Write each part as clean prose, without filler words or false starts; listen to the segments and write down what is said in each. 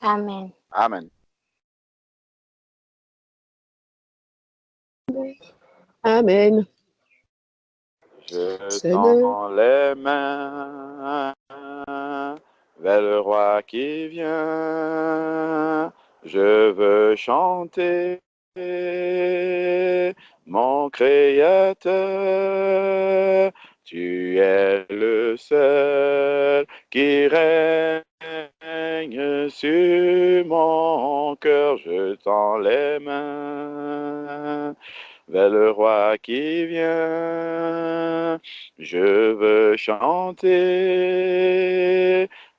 Amen. Amen. Amen. Je Seigneur, tends les mains vers le roi qui vient. Je veux chanter mon Créateur. Tu es le seul qui règne sur mon cœur. Je tends les mains vers le roi qui vient. Je veux chanter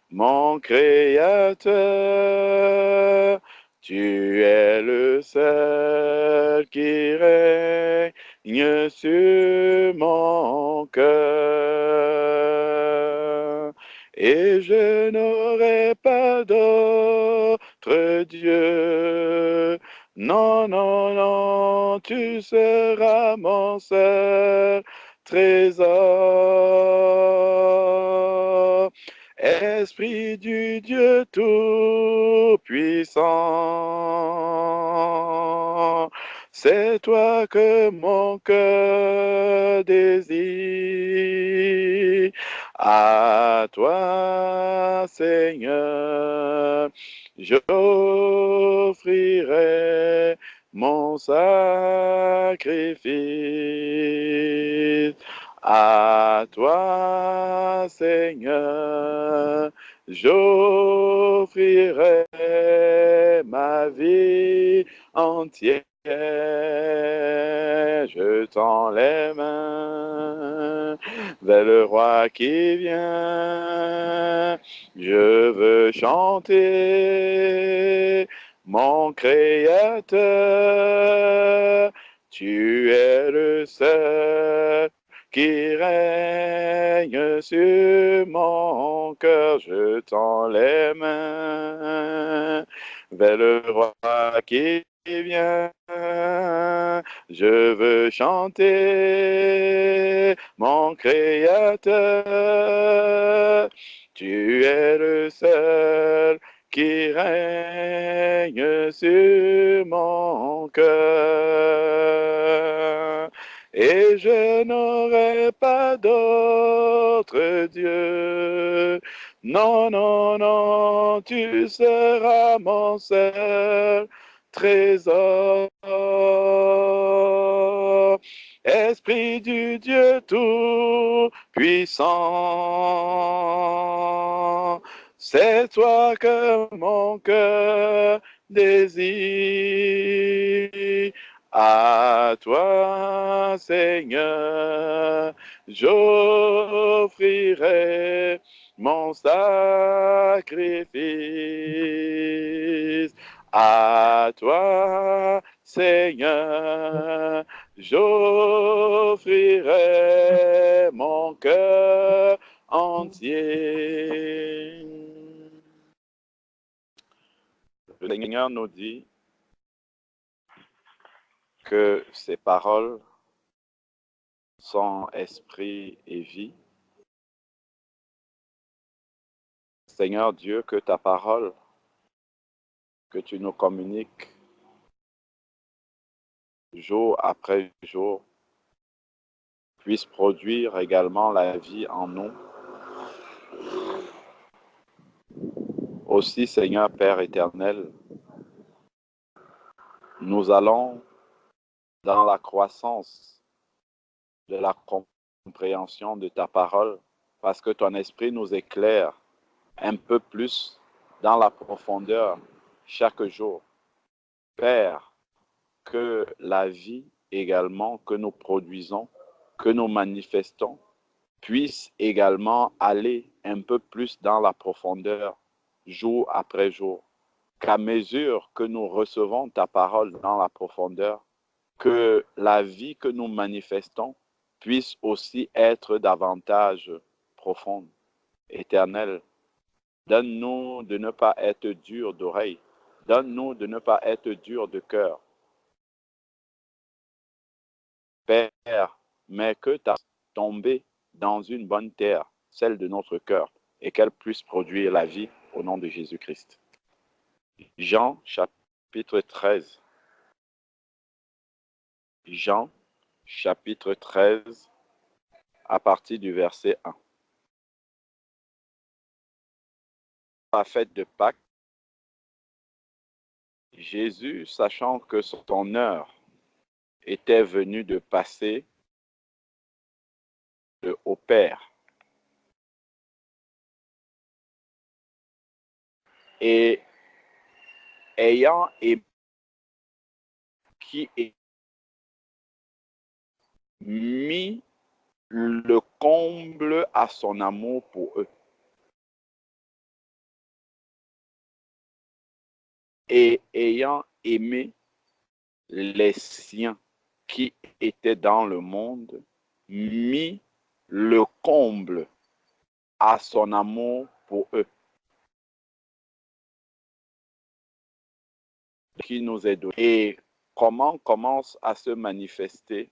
mon Créateur. Tu es le seul qui règne sur mon cœur. Et je n'aurai pas d'autre Dieu. Non, non, non, tu seras mon seul trésor. Esprit du Dieu Tout-Puissant, c'est toi que mon cœur désire. À toi, Seigneur, j'offrirai mon sacrifice. À toi, Seigneur, j'offrirai ma vie entière. Je tends les mains vers le roi qui vient. Je veux chanter mon Créateur. Tu es le seul qui règne sur mon cœur. Je tends les mains vers le roi qui vient. Je veux chanter mon Créateur. Tu es le seul qui règne sur mon cœur. Et je n'aurai pas d'autre Dieu. Non, non, non, tu seras mon seul trésor. Esprit du Dieu Tout-Puissant, c'est toi que mon cœur désire. À toi, Seigneur, j'offrirai mon sacrifice. À toi, Seigneur, j'offrirai mon cœur entier. Le Seigneur nous dit que ses paroles sont esprit et vie. Seigneur Dieu, que ta parole que tu nous communiques jour après jour puisse produire également la vie en nous. Aussi, Seigneur Père éternel, nous allons dans la croissance de la compréhension de ta parole parce que ton esprit nous éclaire un peu plus dans la profondeur chaque jour. Père, que la vie également que nous produisons, que nous manifestons, puisse également aller un peu plus dans la profondeur jour après jour. Qu'à mesure que nous recevons ta parole dans la profondeur, que la vie que nous manifestons puisse aussi être davantage profonde. Éternel, donne-nous de ne pas être dur d'oreille, donne-nous de ne pas être dur de cœur. Père, mais que ta tombée dans une bonne terre, celle de notre cœur, et qu'elle puisse produire la vie au nom de Jésus-Christ. Jean chapitre 13. Jean chapitre 13 à partir du verset 1. À la fête de Pâques, Jésus, sachant que son heure était venue de passer au Père, et ayant mis le comble à son amour pour eux. Et ayant aimé les siens qui étaient dans le monde, mis le comble à son amour pour eux, qui nous est donné. Et comment commence à se manifester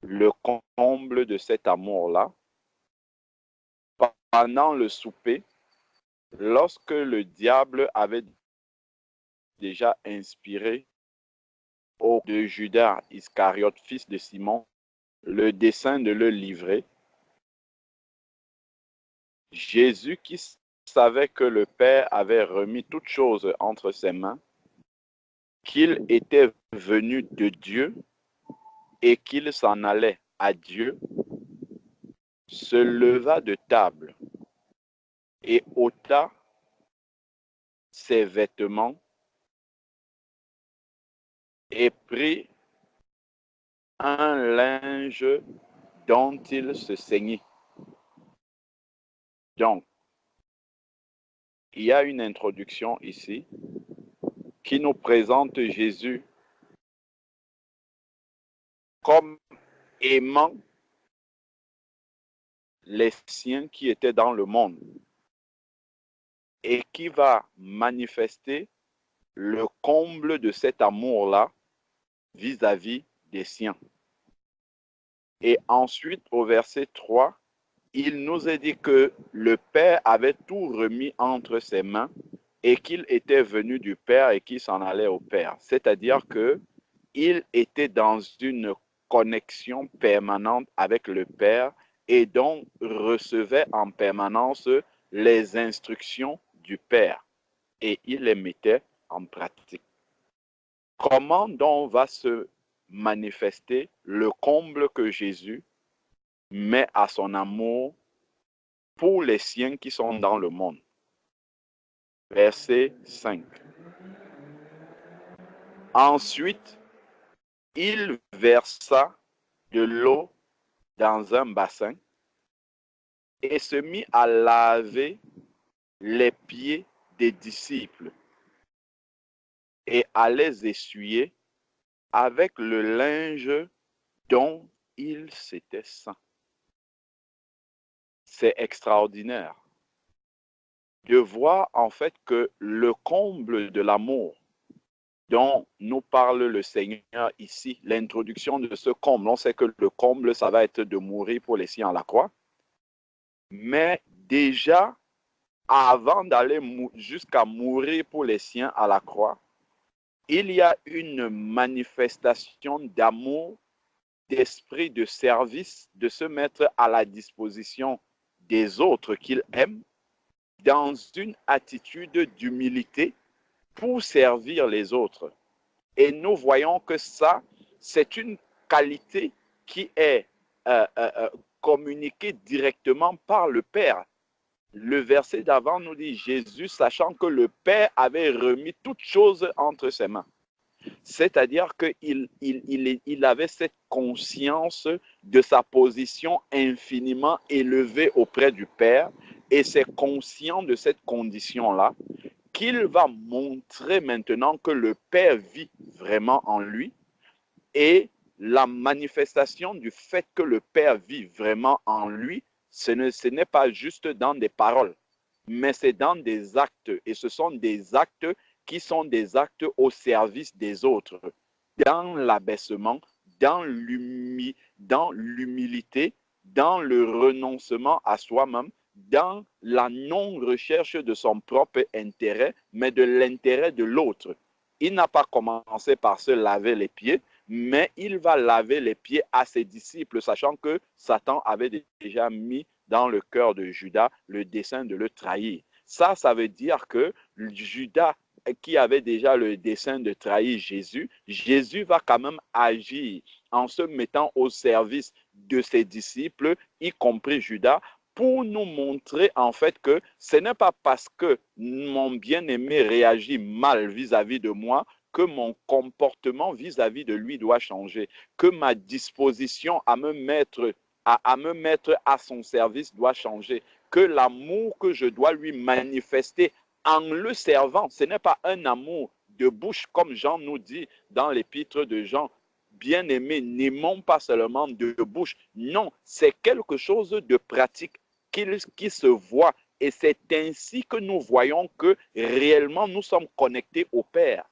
le comble de cet amour-là? Pendant le souper, lorsque le diable avait déjà inspiré de Judas Iscariote, fils de Simon, le dessein de le livrer, Jésus, qui savait que le Père avait remis toutes choses entre ses mains, qu'il était venu de Dieu et qu'il s'en allait à Dieu, se leva de table et ôta ses vêtements et prit un linge dont il se ceignit. Donc, il y a une introduction ici qui nous présente Jésus comme aimant les siens qui étaient dans le monde et qui va manifester le comble de cet amour-là vis-à-vis des siens. Et ensuite, au verset 3, il nous est dit que le Père avait tout remis entre ses mains et qu'il était venu du Père et qu'il s'en allait au Père. C'est-à-dire qu'il était dans une connexion permanente avec le Père et donc recevait en permanence les instructions du Père et il les mettait en pratique. Comment donc va se manifester le comble que Jésus met à son amour pour les siens qui sont dans le monde? Verset 5. Ensuite, il versa de l'eau dans un bassin et se mit à laver les pieds des disciples et à les essuyer avec le linge dont il s'était ceint. C'est extraordinaire de voir en fait que le comble de l'amour dont nous parle le Seigneur ici, l'introduction de ce comble, on sait que le comble, ça va être de mourir pour les siens à la croix, mais déjà, avant d'aller jusqu'à mourir pour les siens à la croix, il y a une manifestation d'amour, d'esprit de service, de se mettre à la disposition des autres qu'il aime, dans une attitude d'humilité pour servir les autres. Et nous voyons que ça, c'est une qualité qui est communiquée directement par le Père. Le verset d'avant nous dit Jésus, sachant que le Père avait remis toutes choses entre ses mains. C'est-à-dire qu'il avait cette conscience de sa position infiniment élevée auprès du Père et c'est conscient de cette condition-là qu'il va montrer maintenant que le Père vit vraiment en lui et la manifestation du fait que le Père vit vraiment en lui, ce n'est pas juste dans des paroles, mais c'est dans des actes. Et ce sont des actes qui sont des actes au service des autres, dans l'abaissement, dans l'humilité, dans le renoncement à soi-même, dans la non-recherche de son propre intérêt, mais de l'intérêt de l'autre. Il n'a pas commencé par se laver les pieds, mais il va laver les pieds à ses disciples, sachant que Satan avait déjà mis dans le cœur de Judas le dessein de le trahir. Ça veut dire que Judas, qui avait déjà le dessein de trahir Jésus, Jésus va quand même agir en se mettant au service de ses disciples, y compris Judas, pour nous montrer en fait que ce n'est pas parce que mon bien-aimé réagit mal vis-à-vis de moi que mon comportement vis-à-vis de lui doit changer, que ma disposition à me mettre à son service doit changer, que l'amour que je dois lui manifester en le servant, ce n'est pas un amour de bouche comme Jean nous dit dans l'épître de Jean. Bien-aimés, n'aimons pas seulement de bouche. Non, c'est quelque chose de pratique qui se voit. Et c'est ainsi que nous voyons que réellement nous sommes connectés au Père.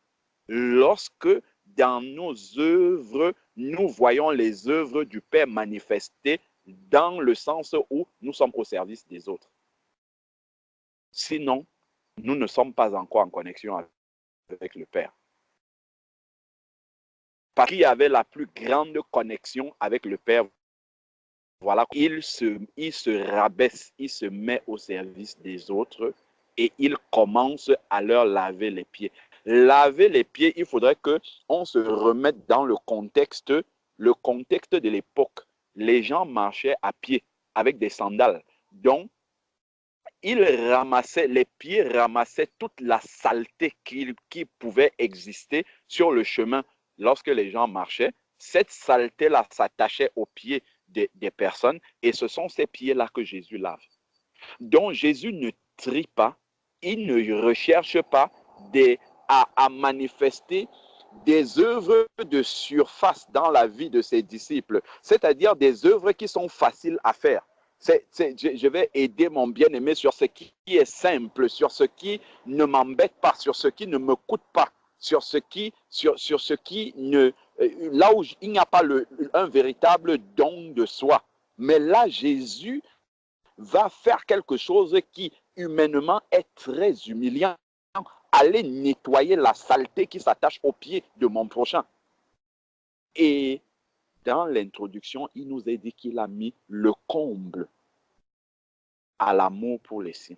Lorsque dans nos œuvres, nous voyons les œuvres du Père manifestées dans le sens où nous sommes au service des autres. Sinon, nous ne sommes pas encore en connexion avec le Père. Parce qu'il y avait la plus grande connexion avec le Père, voilà, il se rabaisse, il se met au service des autres et il commence à leur laver les pieds. Laver les pieds, il faudrait qu'on se remette dans le contexte de l'époque. Les gens marchaient à pied avec des sandales. Donc, les pieds ramassaient toute la saleté qui pouvait exister sur le chemin lorsque les gens marchaient. Cette saleté-là s'attachait aux pieds des personnes et ce sont ces pieds-là que Jésus lave. Donc Jésus ne trie pas, il ne recherche pas à manifester des œuvres de surface dans la vie de ses disciples, c'est-à-dire des œuvres qui sont faciles à faire. Je vais aider mon bien-aimé sur ce qui est simple, sur ce qui ne m'embête pas, sur ce qui ne me coûte pas, sur ce qui ne, là où il n'y a pas un véritable don de soi. Mais là, Jésus va faire quelque chose qui humainement est très humiliant. Aller nettoyer la saleté qui s'attache aux pieds de mon prochain. Et dans l'introduction, il nous a dit qu'il a mis le comble à l'amour pour les siens.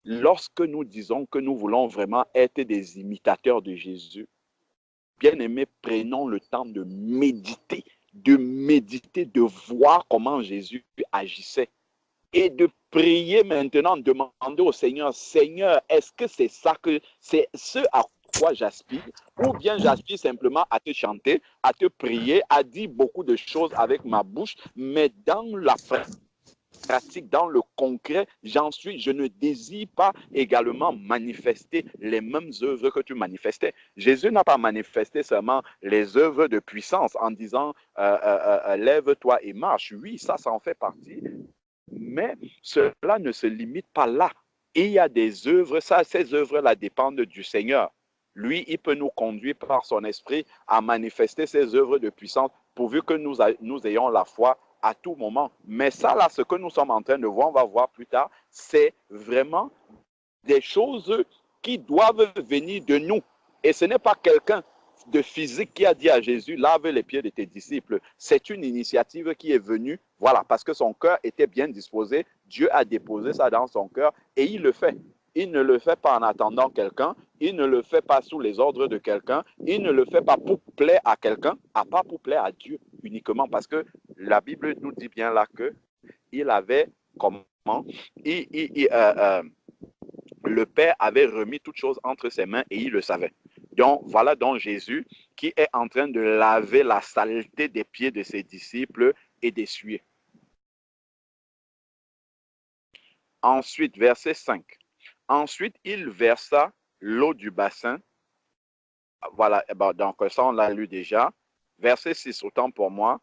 Lorsque nous disons que nous voulons vraiment être des imitateurs de Jésus, bien aimés, prenons le temps de méditer, de voir comment Jésus agissait et de prier maintenant, demander au Seigneur, Seigneur, est-ce que c'est ça que c'est ce à quoi j'aspire, ou bien j'aspire simplement à te chanter, à te prier, à dire beaucoup de choses avec ma bouche, mais dans la pratique, dans le concret, je ne désire pas également manifester les mêmes œuvres que tu manifestais. Jésus n'a pas manifesté seulement les œuvres de puissance en disant lève-toi et marche. Oui, ça en fait partie. Mais cela ne se limite pas là. Il y a des œuvres, ces œuvres-là dépendent du Seigneur. Lui, il peut nous conduire par son esprit à manifester ces œuvres de puissance pourvu que nous ayons la foi à tout moment. Mais ça, là, ce que nous sommes en train de voir, on va voir plus tard, c'est vraiment des choses qui doivent venir de nous. Et ce n'est pas quelqu'un de physique qui a dit à Jésus, lave les pieds de tes disciples. C'est une initiative qui est venue, voilà, parce que son cœur était bien disposé. Dieu a déposé ça dans son cœur et il le fait. Il ne le fait pas en attendant quelqu'un, il ne le fait pas sous les ordres de quelqu'un, il ne le fait pas pour plaire à quelqu'un, à part pour plaire à Dieu uniquement, parce que la Bible nous dit bien là que il avait comment le Père avait remis toutes choses entre ses mains et il le savait. Donc, voilà donc Jésus qui est en train de laver la saleté des pieds de ses disciples et d'essuyer. Ensuite, verset 5. Ensuite, il versa l'eau du bassin. Voilà, donc ça on l'a lu déjà. Verset 6, autant pour moi.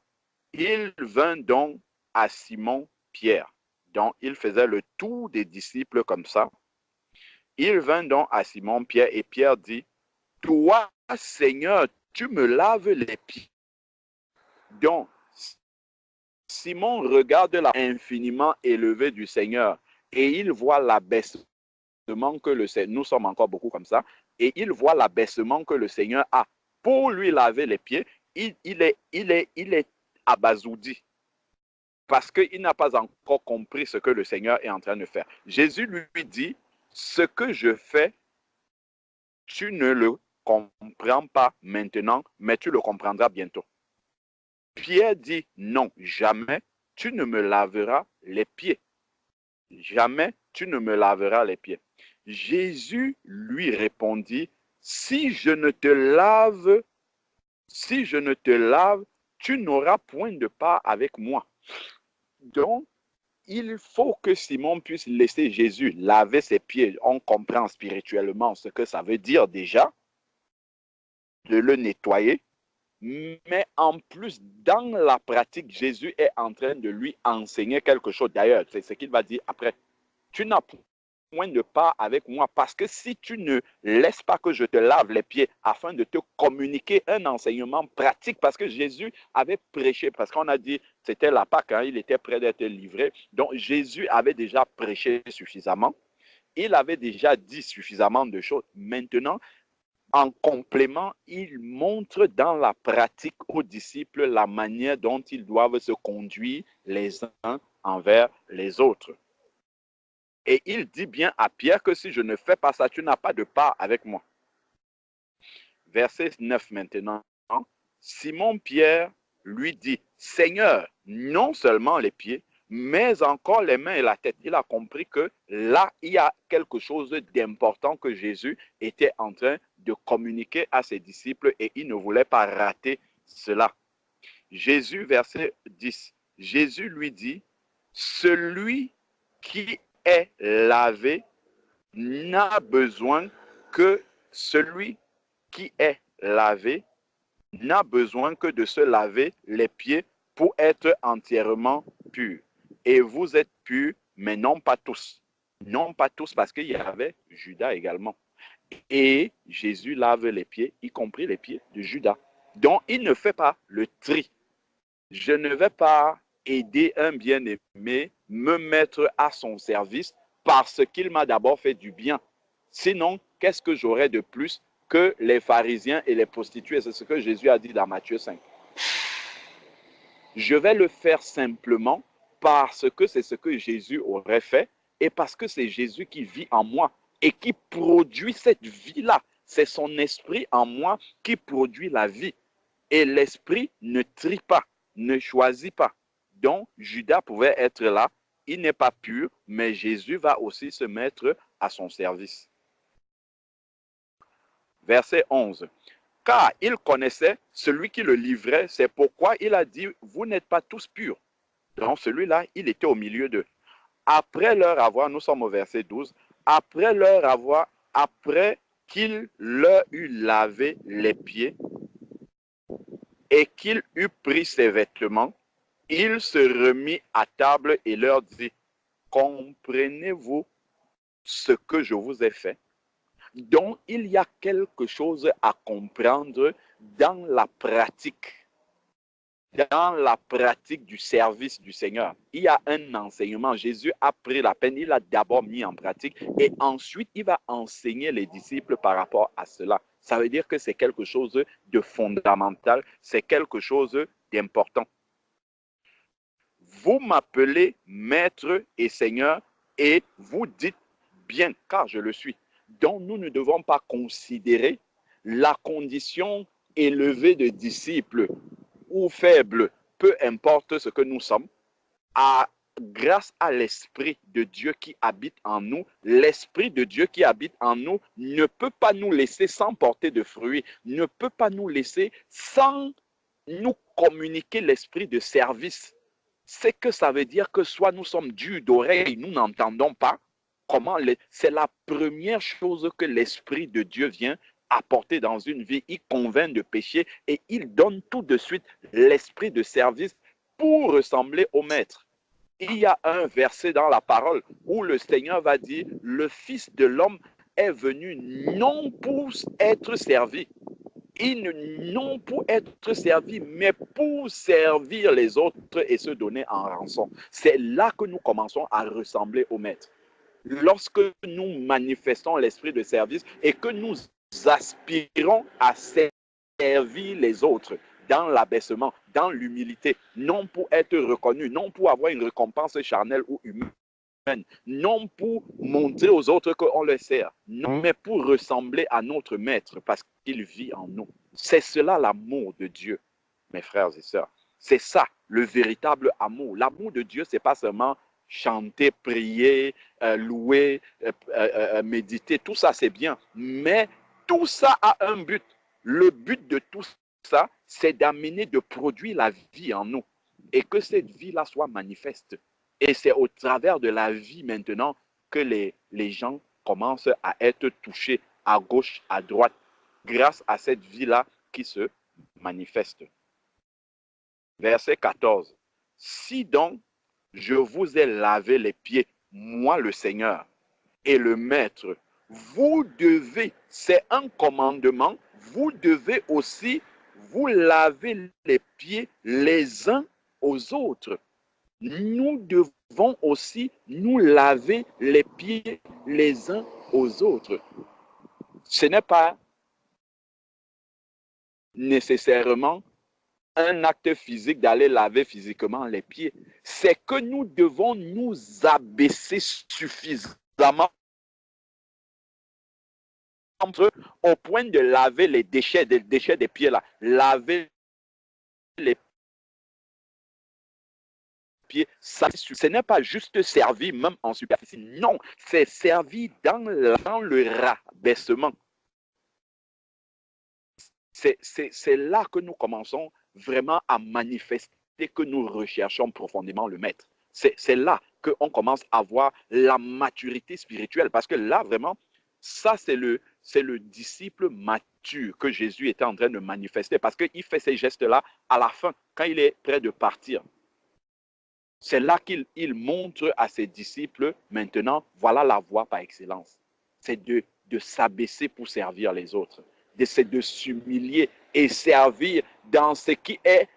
Il vint donc à Simon-Pierre. Donc, il faisait le tour des disciples comme ça. Il vint donc à Simon-Pierre et Pierre dit, toi, Seigneur, tu me laves les pieds. Donc, Simon regarde l'infiniment élevé du Seigneur et il voit l'abaissement que le Seigneur, nous sommes encore beaucoup comme ça, et il voit l'abaissement que le Seigneur a pour lui laver les pieds. Il est abasourdi parce qu'il n'a pas encore compris ce que le Seigneur est en train de faire. Jésus lui dit, ce que je fais, tu ne le comprends pas maintenant, mais tu le comprendras bientôt. Pierre dit, non, jamais tu ne me laveras les pieds. Jamais tu ne me laveras les pieds. Jésus lui répondit, si je ne te lave, tu n'auras point de part avec moi. Donc, il faut que Simon puisse laisser Jésus laver ses pieds. On comprend spirituellement ce que ça veut dire déjà, de le nettoyer. Mais en plus, dans la pratique, Jésus est en train de lui enseigner quelque chose. D'ailleurs, c'est ce qu'il va dire après. Tu n'as point de part avec moi parce que si tu ne laisses pas que je te lave les pieds afin de te communiquer un enseignement pratique, parce que Jésus avait prêché, parce qu'on a dit, c'était la Pâque, hein, il était prêt d'être livré. Donc Jésus avait déjà prêché suffisamment. Il avait déjà dit suffisamment de choses. Maintenant, en complément, il montre dans la pratique aux disciples la manière dont ils doivent se conduire les uns envers les autres. Et il dit bien à Pierre que si je ne fais pas ça, tu n'as pas de part avec moi. Verset 9 maintenant. Simon Pierre lui dit, Seigneur, non seulement les pieds, mais encore les mains et la tête. Il a compris que là, il y a quelque chose d'important que Jésus était en train de communiquer à ses disciples et il ne voulait pas rater cela. Jésus, verset 10, Jésus lui dit, celui qui est lavé n'a besoin que celui qui est lavé n'a besoin que de se laver les pieds pour être entièrement pur. Et vous êtes purs, mais non pas tous. Non pas tous, parce qu'il y avait Judas également. Et Jésus lave les pieds, y compris les pieds de Judas. Donc, il ne fait pas le tri. Je ne vais pas aider un bien-aimé, me mettre à son service parce qu'il m'a d'abord fait du bien. Sinon, qu'est-ce que j'aurais de plus que les pharisiens et les prostituées? C'est ce que Jésus a dit dans Matthieu 5. Je vais le faire simplement parce que c'est ce que Jésus aurait fait et parce que c'est Jésus qui vit en moi et qui produit cette vie-là. C'est son esprit en moi qui produit la vie. Et l'esprit ne trie pas, ne choisit pas. Donc, Judas pouvait être là. Il n'est pas pur, mais Jésus va aussi se mettre à son service. Verset 11. Car il connaissait celui qui le livrait, c'est pourquoi il a dit, vous n'êtes pas tous purs. Donc celui-là, il était au milieu d'eux. Après leur avoir, nous sommes au verset 12, après qu'il leur eut lavé les pieds et qu'il eut pris ses vêtements, il se remit à table et leur dit, comprenez-vous ce que je vous ai fait? Donc, il y a quelque chose à comprendre dans la pratique du service du Seigneur. Il y a un enseignement. Jésus a pris la peine, il a d'abord mis en pratique et ensuite, il va enseigner les disciples par rapport à cela. Ça veut dire que c'est quelque chose de fondamental, c'est quelque chose d'important. Vous m'appelez Maître et Seigneur et vous dites bien, car je le suis. Donc, nous ne devons pas considérer la condition élevée de disciples ou faibles, peu importe ce que nous sommes, grâce à l'Esprit de Dieu qui habite en nous. L'Esprit de Dieu qui habite en nous ne peut pas nous laisser sans porter de fruits, ne peut pas nous laisser sans nous communiquer l'esprit de service. C'est que ça veut dire que soit nous sommes durs d'oreille, nous n'entendons pas. C'est la première chose que l'Esprit de Dieu vient apporter dans une vie. Il convainc de péché et il donne tout de suite l'esprit de service pour ressembler au Maître. Il y a un verset dans la parole où le Seigneur va dire, le Fils de l'homme est venu non pour être servi, Non pour être servi, mais pour servir les autres et se donner en rançon. C'est là que nous commençons à ressembler au Maître. Lorsque nous manifestons l'esprit de service et que nous aspirons à servir les autres dans l'abaissement, dans l'humilité, non pour être reconnus, non pour avoir une récompense charnelle ou humaine, non pour montrer aux autres qu'on le sert, non, mais pour ressembler à notre Maître parce qu'il vit en nous. C'est cela l'amour de Dieu, mes frères et sœurs. C'est ça le véritable amour. L'amour de Dieu, ce n'est pas seulement chanter, prier, louer, méditer. Tout ça, c'est bien. Mais tout ça a un but. Le but de tout ça, c'est d'amener, de produire la vie en nous. Et que cette vie-là soit manifeste. Et c'est au travers de la vie maintenant que les gens commencent à être touchés à gauche, à droite, grâce à cette vie-là qui se manifeste. Verset 14. Si donc je vous ai lavé les pieds, moi le Seigneur et le Maître, vous devez, c'est un commandement, vous devez aussi vous laver les pieds les uns aux autres. Nous devons aussi nous laver les pieds les uns aux autres. Ce n'est pas nécessairement un acte physique d'aller laver physiquement les pieds. C'est que nous devons nous abaisser suffisamment au point de laver les déchets des pieds là. Laver les pieds, ça, ce n'est pas juste servir même en superficie. Non, c'est servir dans le rabaissement. C'est là que nous commençons vraiment à manifester que nous recherchons profondément le Maître. C'est là qu'on commence à voir la maturité spirituelle. Parce que là, vraiment, ça, c'est le disciple mature que Jésus était en train de manifester. Parce qu'il fait ces gestes-là à la fin, quand il est prêt de partir. C'est là qu'il montre à ses disciples, maintenant, voilà la voie par excellence. C'est de s'abaisser pour servir les autres. C'est de s'humilier et servir dans ce qui est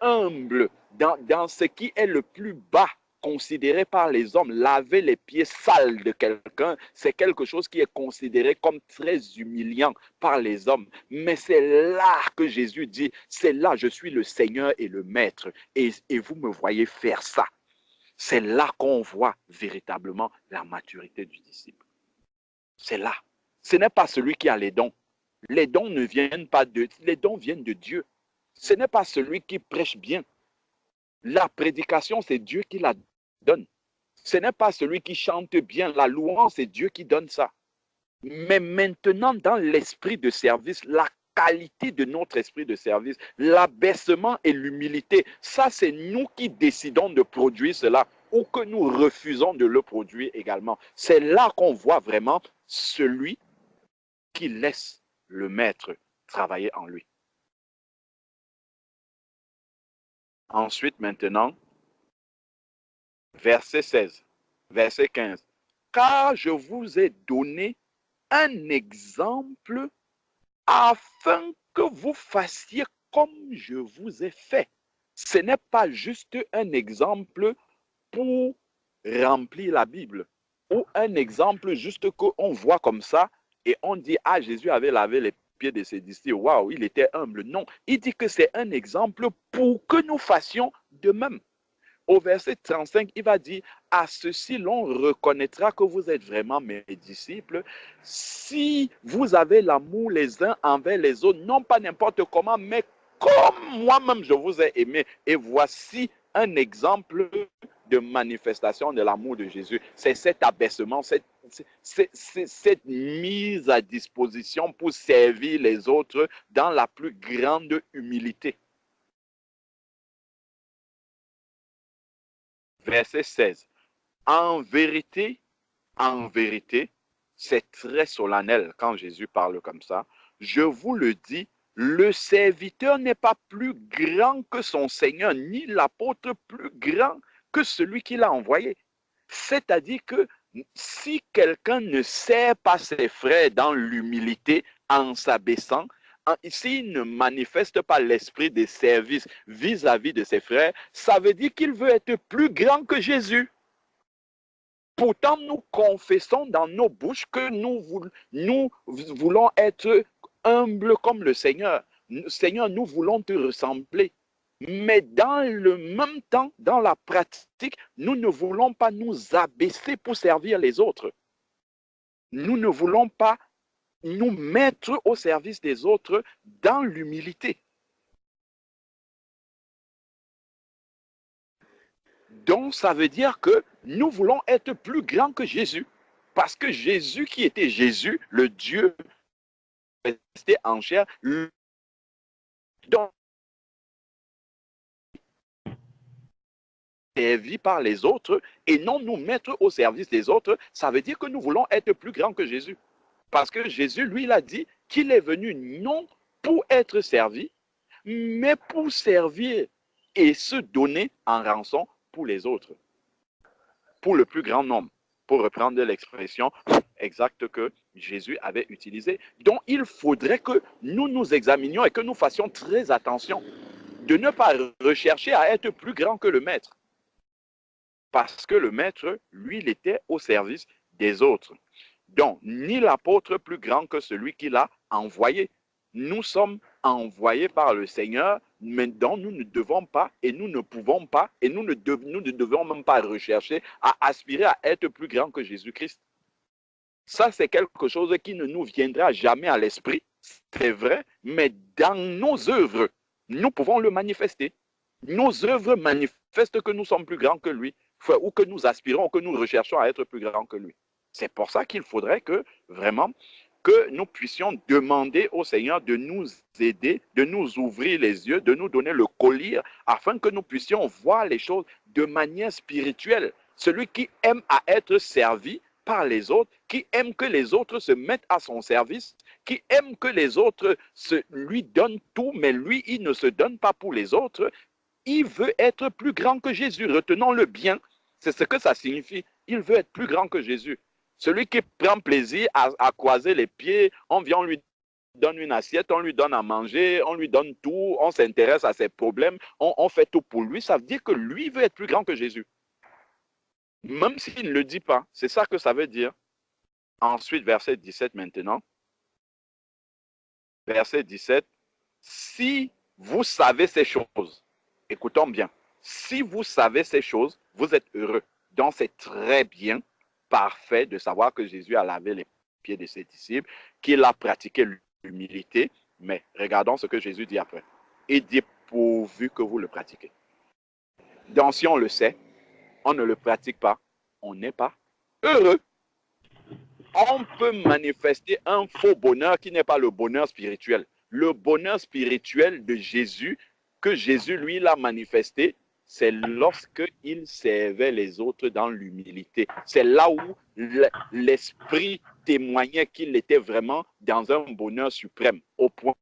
humble, dans ce qui est le plus bas considéré par les hommes. Laver les pieds sales de quelqu'un, c'est quelque chose qui est considéré comme très humiliant par les hommes. Mais c'est là que Jésus dit, c'est là, je suis le Seigneur et le Maître, et vous me voyez faire ça. C'est là qu'on voit véritablement la maturité du disciple. C'est là. Ce n'est pas celui qui a les dons. Les dons ne viennent pas les dons viennent de Dieu. Ce n'est pas celui qui prêche bien. La prédication, c'est Dieu qui la donne. Ce n'est pas celui qui chante bien. La louange, c'est Dieu qui donne ça. Mais maintenant, dans l'esprit de service, la qualité de notre esprit de service, l'abaissement et l'humilité, ça, c'est nous qui décidons de produire cela ou que nous refusons de le produire également. C'est là qu'on voit vraiment celui qui laisse le Maître travailler en lui. Ensuite, maintenant, verset 16, verset 15. Car je vous ai donné un exemple afin que vous fassiez comme je vous ai fait. Ce n'est pas juste un exemple pour remplir la Bible ou un exemple juste qu'on voit comme ça et on dit, ah, Jésus avait lavé les pieds de ses disciples, waouh, il était humble. Non, il dit que c'est un exemple pour que nous fassions de même. Au verset 35, il va dire, à ceci l'on reconnaîtra que vous êtes vraiment mes disciples si vous avez l'amour les uns envers les autres, non pas n'importe comment, mais comme moi-même je vous ai aimé. Et voici un exemple de manifestation de l'amour de Jésus. C'est cet abaissement, cette mise à disposition pour servir les autres dans la plus grande humilité. Verset 16. En vérité, c'est très solennel quand Jésus parle comme ça. Je vous le dis, le serviteur n'est pas plus grand que son Seigneur, ni l'apôtre plus grand que celui qui l'a envoyé. C'est-à-dire que si quelqu'un ne sert pas ses frères dans l'humilité, en s'abaissant, s'il ne manifeste pas l'esprit de service vis-à-vis de ses frères, ça veut dire qu'il veut être plus grand que Jésus. Pourtant, nous confessons dans nos bouches que nous voulons être humbles comme le Seigneur. Seigneur, nous voulons te ressembler. Mais dans le même temps, dans la pratique, nous ne voulons pas nous abaisser pour servir les autres. Nous ne voulons pas nous mettre au service des autres dans l'humilité. Donc, ça veut dire que nous voulons être plus grands que Jésus. Parce que Jésus, qui était Jésus, le Dieu resté en chair, donc servi par les autres et non nous mettre au service des autres, ça veut dire que nous voulons être plus grands que Jésus. Parce que Jésus, lui, il a dit qu'il est venu non pour être servi, mais pour servir et se donner en rançon pour les autres, pour le plus grand nombre, pour reprendre l'expression exacte que Jésus avait utilisée. Donc, il faudrait que nous nous examinions et que nous fassions très attention de ne pas rechercher à être plus grand que le maître. Parce que le maître, lui, il était au service des autres. Donc, ni l'apôtre plus grand que celui qui l'a envoyé. Nous sommes envoyés par le Seigneur, mais dont nous ne devons pas et nous ne pouvons pas et nous ne devons même pas rechercher à aspirer à être plus grand que Jésus-Christ. Ça, c'est quelque chose qui ne nous viendra jamais à l'esprit, c'est vrai, mais dans nos œuvres, nous pouvons le manifester. Nos œuvres manifestent que nous sommes plus grands que lui, ou que nous aspirons, que nous recherchons à être plus grands que lui. C'est pour ça qu'il faudrait que, vraiment, que nous puissions demander au Seigneur de nous aider, de nous ouvrir les yeux, de nous donner le collier, afin que nous puissions voir les choses de manière spirituelle. Celui qui aime à être servi par les autres, qui aime que les autres se mettent à son service, qui aime que les autres lui donnent tout, mais lui, il ne se donne pas pour les autres, il veut être plus grand que Jésus. Retenons-le bien, c'est ce que ça signifie. Il veut être plus grand que Jésus. Celui qui prend plaisir à croiser les pieds, on vient, on lui donne une assiette, on lui donne à manger, on lui donne tout, on s'intéresse à ses problèmes, on fait tout pour lui. Ça veut dire que lui veut être plus grand que Jésus. Même s'il ne le dit pas, c'est ça que ça veut dire. Ensuite, verset 17 maintenant. Verset 17. Si vous savez ces choses, écoutons bien, si vous savez ces choses, vous êtes heureux. Donc c'est très bien, parfait de savoir que Jésus a lavé les pieds de ses disciples, qu'il a pratiqué l'humilité, mais regardons ce que Jésus dit après. Il dit pourvu que vous le pratiquez. Donc si on le sait, on ne le pratique pas, on n'est pas heureux. On peut manifester un faux bonheur qui n'est pas le bonheur spirituel. Le bonheur spirituel de Jésus, que Jésus, lui, l'a manifesté, c'est lorsqu'il servait les autres dans l'humilité. C'est là où l'Esprit témoignait qu'il était vraiment dans un bonheur suprême, au point,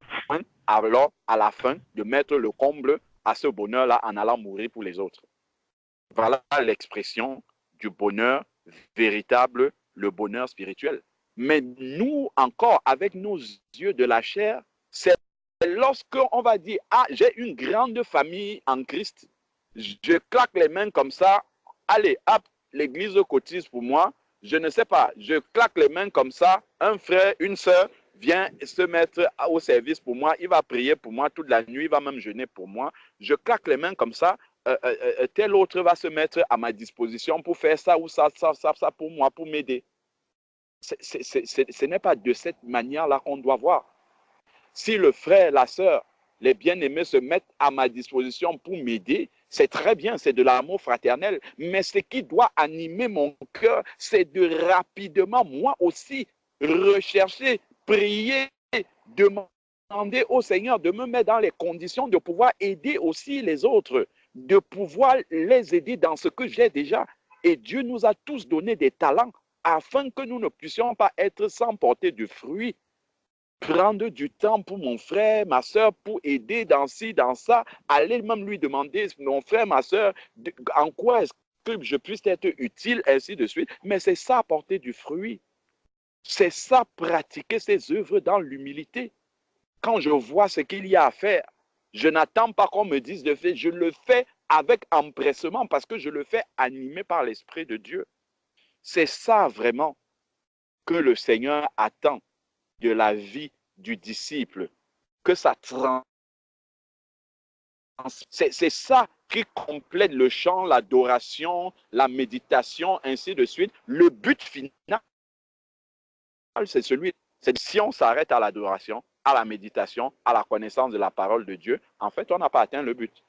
alors, à la fin, de mettre le comble à ce bonheur-là en allant mourir pour les autres. Voilà l'expression du bonheur véritable, le bonheur spirituel. Mais nous, encore, avec nos yeux de la chair, c'est lorsqu'on va dire, ah, j'ai une grande famille en Christ, je claque les mains comme ça, allez, hop, l'église cotise pour moi, je ne sais pas, je claque les mains comme ça, un frère, une sœur vient se mettre au service pour moi, il va prier pour moi toute la nuit, il va même jeûner pour moi, je claque les mains comme ça, tel autre va se mettre à ma disposition pour faire ça ou ça pour moi, pour m'aider. Ce n'est pas de cette manière-là qu'on doit voir. Si le frère, la sœur, les bien-aimés se mettent à ma disposition pour m'aider, c'est très bien, c'est de l'amour fraternel. Mais ce qui doit animer mon cœur, c'est de rapidement, moi aussi, rechercher, prier, demander au Seigneur de me mettre dans les conditions de pouvoir aider aussi les autres, de pouvoir les aider dans ce que j'ai déjà. Et Dieu nous a tous donné des talents afin que nous ne puissions pas être sans porter de fruits. Prendre du temps pour mon frère, ma soeur, pour aider dans ci, dans ça, aller même lui demander, mon frère, ma soeur, en quoi est-ce que je puisse être utile, ainsi de suite. Mais c'est ça, porter du fruit. C'est ça, pratiquer ses œuvres dans l'humilité. Quand je vois ce qu'il y a à faire, je n'attends pas qu'on me dise de faire, je le fais avec empressement parce que je le fais animé par l'Esprit de Dieu. C'est ça vraiment que le Seigneur attend de la vie du disciple, que ça c'est ça qui complète le chant, l'adoration, la méditation, ainsi de suite. Le but final, c'est celui, c'est si on s'arrête à l'adoration, à la méditation, à la connaissance de la parole de Dieu, en fait, on n'a pas atteint le but.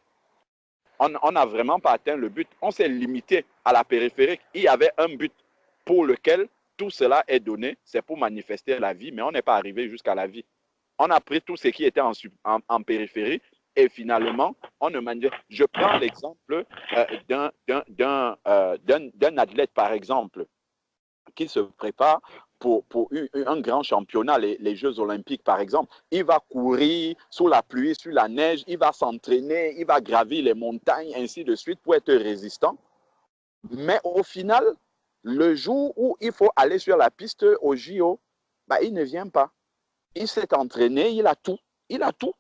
On n'a vraiment pas atteint le but. On s'est limité à la périphérique. Il y avait un but pour lequel tout cela est donné, c'est pour manifester la vie, mais on n'est pas arrivé jusqu'à la vie. On a pris tout ce qui était en périphérie et finalement, on ne manifeste. Je prends l'exemple d'un athlète, par exemple, qui se prépare pour un grand championnat, les Jeux Olympiques, par exemple. Il va courir sous la pluie, sous la neige, il va s'entraîner, il va gravir les montagnes, ainsi de suite, pour être résistant. Mais au final, le jour où il faut aller sur la piste au JO, bah, il ne vient pas. Il s'est entraîné, il a tout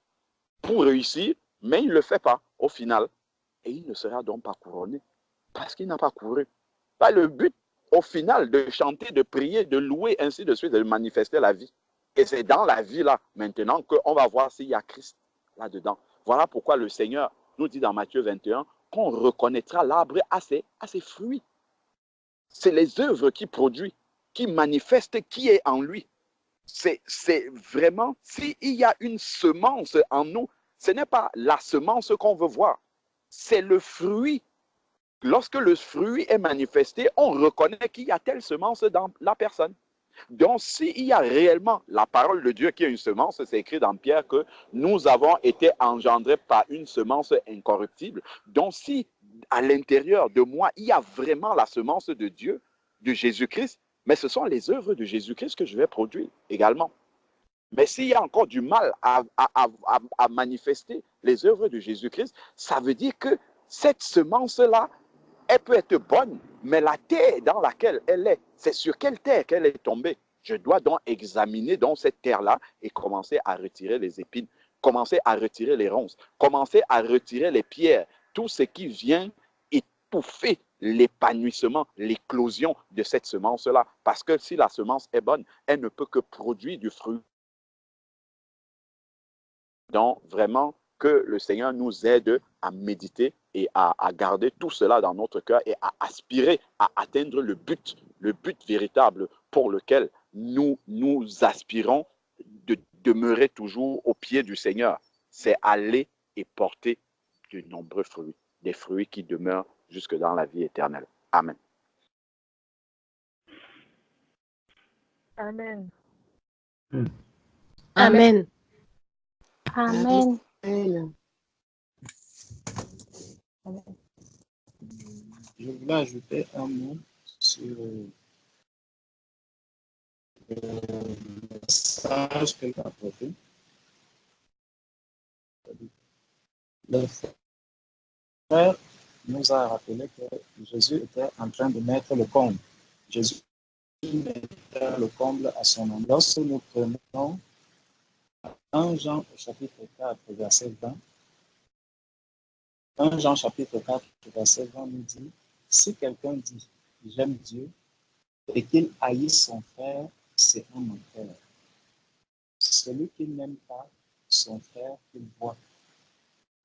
pour réussir, mais il ne le fait pas au final. Et il ne sera donc pas couronné parce qu'il n'a pas couru. Pas le but au final de chanter, de prier, de louer, ainsi de suite, de manifester la vie. Et c'est dans la vie là, maintenant, qu'on va voir s'il y a Christ là-dedans. Voilà pourquoi le Seigneur nous dit dans Matthieu 21 qu'on reconnaîtra l'arbre à ses fruits. C'est les œuvres qu'il produit, qui manifestent qui est en lui. C'est vraiment, s'il y a une semence en nous, ce n'est pas la semence qu'on veut voir, c'est le fruit. Lorsque le fruit est manifesté, on reconnaît qu'il y a telle semence dans la personne. Donc, s'il y a réellement la parole de Dieu qui est une semence, c'est écrit dans Pierre que nous avons été engendrés par une semence incorruptible. Donc, si à l'intérieur de moi, il y a vraiment la semence de Dieu, de Jésus-Christ, mais ce sont les œuvres de Jésus-Christ que je vais produire également. Mais s'il y a encore du mal à manifester les œuvres de Jésus-Christ, ça veut dire que cette semence-là, elle peut être bonne, mais la terre dans laquelle elle est, c'est sur quelle terre qu'elle est tombée. Je dois donc examiner donc cette terre-là et commencer à retirer les épines, commencer à retirer les ronces, commencer à retirer les pierres, tout ce qui vient étouffer l'épanouissement, l'éclosion de cette semence-là. Parce que si la semence est bonne, elle ne peut que produire du fruit. Donc, vraiment, que le Seigneur nous aide à méditer et à garder tout cela dans notre cœur et à aspirer à atteindre le but véritable pour lequel nous aspirons de demeurer toujours au pied du Seigneur. C'est aller et porter de nombreux fruits, des fruits qui demeurent jusque dans la vie éternelle. Amen. Amen. Amen. Amen. Amen. Je voulais ajouter un mot sur le message qu'elle a apporté. Le frère nous a rappelé que Jésus était en train de mettre le comble. Jésus mettait le comble à son nom. Lorsque nous prenons 1 Jean au chapitre 4, verset 20, 1 Jean chapitre 4, verset 20 nous dit, si quelqu'un dit j'aime Dieu et qu'il haïsse son frère, c'est un menteur. Celui qui n'aime pas son frère qu'il voit,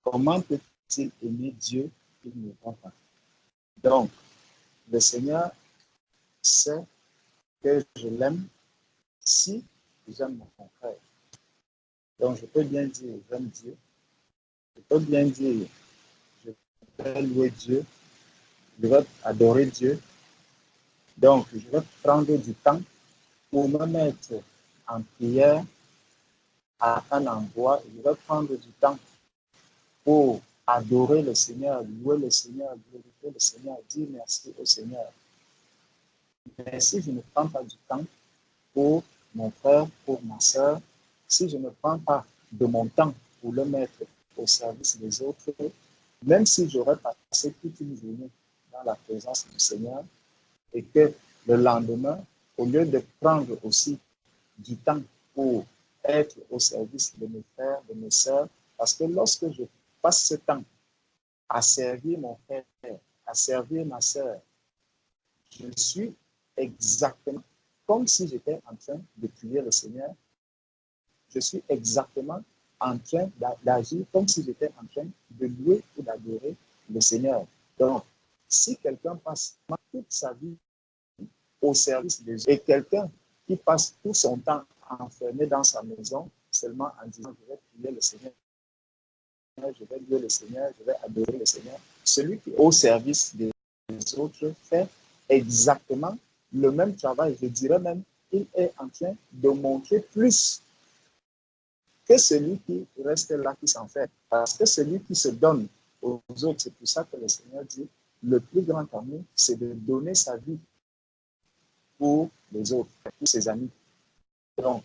comment peut-il aimer Dieu qu'il ne voit pas? Donc, le Seigneur sait que je l'aime si j'aime mon frère. Donc, je peux bien dire j'aime Dieu. Je peux bien dire je vais louer Dieu. Je vais adorer Dieu. Donc, je vais prendre du temps pour me mettre en prière à un endroit. Je vais prendre du temps pour adorer le Seigneur, louer le Seigneur, glorifier le Seigneur, dire merci au Seigneur. Mais si je ne prends pas du temps pour mon frère, pour ma soeur, si je ne prends pas de mon temps pour le mettre au service des autres, même si j'aurais passé toute une journée dans la présence du Seigneur et que le lendemain, au lieu de prendre aussi du temps pour être au service de mes frères, de mes sœurs, parce que lorsque je passe ce temps à servir mon frère, à servir ma sœur, je suis exactement comme si j'étais en train de prier le Seigneur. Je suis exactement en train d'agir comme si j'étais en train de louer ou d'adorer le Seigneur. Donc, si quelqu'un passe toute sa vie au service des autres et quelqu'un qui passe tout son temps enfermé dans sa maison seulement en disant je vais prier le Seigneur, je vais louer le Seigneur, je vais adorer le Seigneur, celui qui est au service des autres fait exactement le même travail. Je dirais même qu'il est en train de montrer plus que celui qui reste là, qui s'en fait. Parce que celui qui se donne aux autres, c'est pour ça que le Seigneur dit, le plus grand amour, c'est de donner sa vie pour les autres, pour ses amis. Donc,